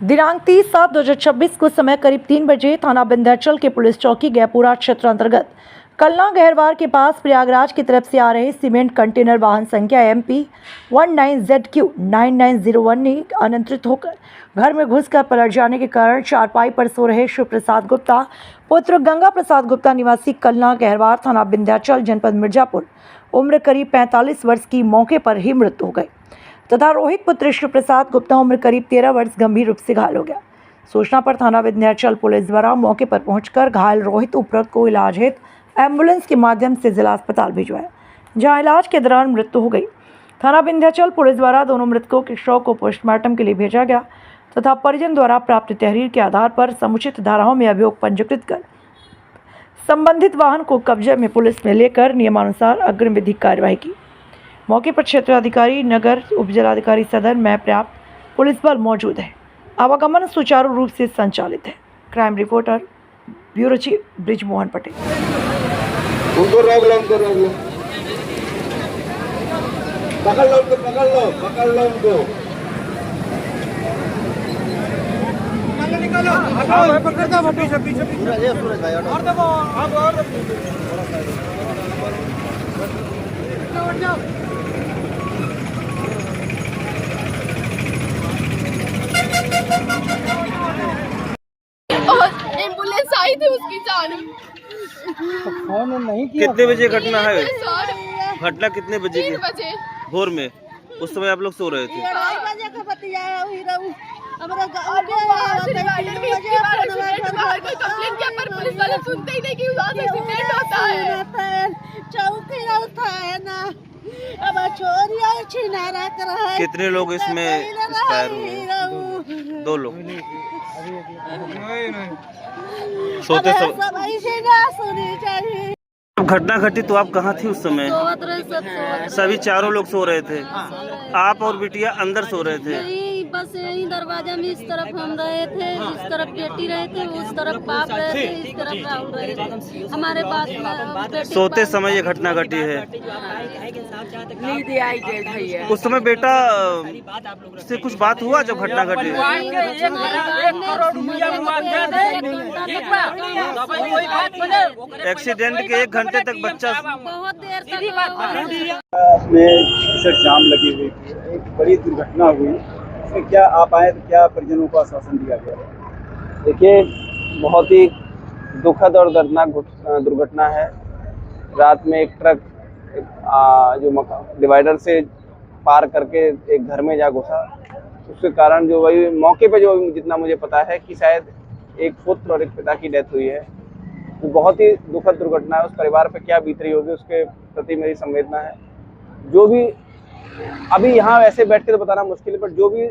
दिनांक 30/7/2026 को समय करीब 3 बजे थाना विंध्याचल के पुलिस चौकी गैपुरा क्षेत्र अंतर्गत कलना गहरवार के पास प्रयागराज की तरफ से आ रहे सीमेंट कंटेनर वाहन संख्या MP 19ZQ 9901 ने अनियंत्रित होकर घर में घुसकर पलट जाने के कारण चारपाई पर सो रहे शिव प्रसाद गुप्ता पुत्र गंगा प्रसाद गुप्ता निवासी कलना गहरवार थाना विंध्याचल जनपद मिर्जापुर उम्र करीब 45 वर्ष की मौके पर ही मृत्यु हो गई तथा रोहित पुत्र शिव प्रसाद गुप्ता उम्र करीब 13 वर्ष गंभीर रूप से घायल हो गया। सूचना पर थाना विंध्याचल पुलिस द्वारा मौके पर पहुंचकर घायल रोहित उपरक्त को इलाज हेतु एम्बुलेंस के माध्यम से जिला अस्पताल भिजवाया, जहां इलाज के दौरान मृत्यु हो गई। थाना विंध्याचल पुलिस द्वारा दोनों मृतकों के शव को पोस्टमार्टम के लिए भेजा गया तथा परिजन द्वारा प्राप्त तहरीर के आधार पर समुचित धाराओं में अभियोग पंजीकृत कर संबंधित वाहन को कब्जे में पुलिस में लेकर नियमानुसार अग्रिम विधिक कार्यवाही की। मौके पर क्षेत्राधिकारी नगर उपजिलाधिकारी सदर में पर्याप्त पुलिस बल मौजूद है। आवागमन सुचारू रूप से संचालित है। Crime reporter bureau chief Brijmohan Patel. उनको रोक लो, उनको रोक लो, पकड़ लो उनको, पकड़ लो, पकड़ लो उनको। निकालो, हटाओ, पकड़ दो, पीछे पीछे सूरज भाई और दबो, अब और जाओ। और एम्बुलेंस आई थी उसकी जान। फोन नहीं किया। कितने बजे घटना है? घटना कितने बजे की? 3 बजे भोर में। उस समय आप लोग सो रहे थे? 2:30 बजे का बतिया हुई रहूं। हमारा डिवाइडर में इसके बारे में बाहर कोई कंप्लेंट किया पर पुलिस वाले सुनते ही नहीं कि वहाँ से एक्सीडेंट होता है। चौकी रहता है ना, अब चोरियां छिनारा कर रहा है। कितने लोग इसमें एक्सपायर हुए? 2 लोग। सोते सब ऐसे ना सुनी चाहिए। घटना घटी तो आप कहाँ थी उस समय? सभी चारों लोग सो रहे थे। आप और बिटिया अंदर सो रहे थे? बस यही दरवाजा में इस तरफ हम रहे थे, इस तरफ बेटी रहे थे, उस तरफ बाप रहे थे, इस तरफ राहुल रहे थे। हमारे पास सोते समय ये घटना घटी है। उस समय बेटा से कुछ बात हुआ जब घटना घटी? एक्सीडेंट के 1 घंटे तक बच्चा बहुत देर तक में जाम लगी हुई थी, एक बड़ी दुर्घटना हुई। इसमें क्या आप आए तो क्या परिजनों को आश्वासन दिया गया? देखिए, बहुत ही दुखद और दर्दनाक दुर्घटना है। रात में एक ट्रक जो डिवाइडर से पार करके एक घर में जा घुसा। उसके कारण जो वही मौके पे जो जितना मुझे पता है कि शायद एक पुत्र और एक पिता की डेथ हुई है। वो बहुत ही दुखद दुर्घटना है। उस परिवार पे क्या बीत रही होगी उसके प्रति मेरी संवेदना है। जो भी अभी यहाँ वैसे बैठ के तो बताना मुश्किल है, पर जो भी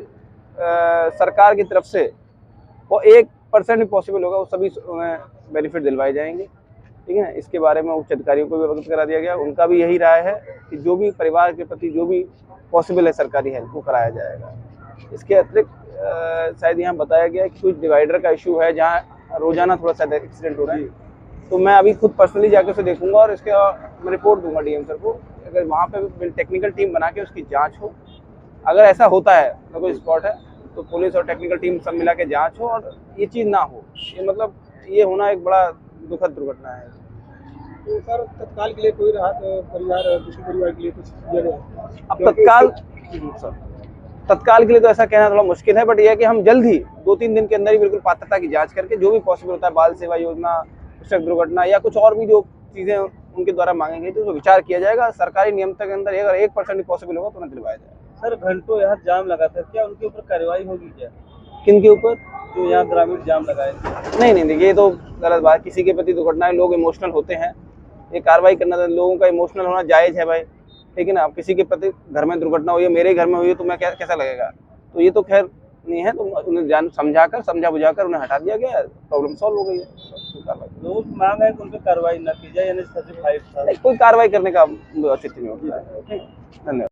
सरकार की तरफ से वो 1% भी पॉसिबल होगा वो सभी बेनिफिट दिलवाए जाएंगे। ठीक है ना। इसके बारे में उच्च अधिकारियों को भी अवगत करा दिया गया। उनका भी यही राय है कि जो भी परिवार के प्रति जो भी पॉसिबल है सरकारी हेल्प वो कराया जाएगा। इसके अतिरिक्त शायद यहाँ बताया गया कि कुछ डिवाइडर का इशू है जहाँ रोजाना थोड़ा सा एक्सीडेंट हो रहा है। तो मैं अभी खुद पर्सनली जाकर उसे देखूंगा और इसके मैं रिपोर्ट दूंगा DM सर को। अगर वहाँ पे टेक्निकल टीम बना के उसकी जांच हो, अगर ऐसा होता है तो कोई स्पॉट है तो पुलिस और टेक्निकल टीम सब मिला के जांच हो और ये चीज़ ना हो। ये मतलब ये होना एक बड़ा दुखद दुर्घटना है। तो सर तत्काल के लिए कोई राहत परिवार दूसरे परिवार के लिए कुछ दिया गया? अब तत्काल के लिए तो ऐसा कहना थोड़ा मुश्किल है, बट यह है कि हम जल्द ही 2-3 दिन के अंदर ही बिल्कुल पात्रता की जाँच करके जो भी पॉसिबल होता है, बाल सेवा योजना, सड़क दुर्घटना या कुछ और भी जो चीज़ें उनके द्वारा मांगेंगे तो विचार किया जाएगा। सरकारी नियमता के अंदर अगर 1% भी पॉसिबल होगा तो उन्हें दिलवाया जाएगा। सर घंटों यहाँ जाम लगा था, क्या उनके ऊपर कार्रवाई होगी क्या? किन के ऊपर? जो यहाँ ग्रामीण जाम लगाए? नहीं, देखिए ये तो गलत बात। किसी के प्रति दुर्घटनाएं लोग इमोशनल होते हैं, ये कार्रवाई करना तो लोगों का इमोशनल होना जायज़ है भाई। ठीक है ना। अब किसी के प्रति घर में दुर्घटना हुई है, मेरे घर में हुई है तो मैं कैसा लगेगा? तो ये तो खैर नहीं है। तो उन्हें समझा बुझाकर उन्हें हटा दिया गया, प्रॉब्लम सॉल्व हो गई है। लोग मांग है कि उन पर कार्रवाई न की जाए, यानी 35 कोई कार्रवाई करने का औचित्य नहीं होता है। धन्यवाद।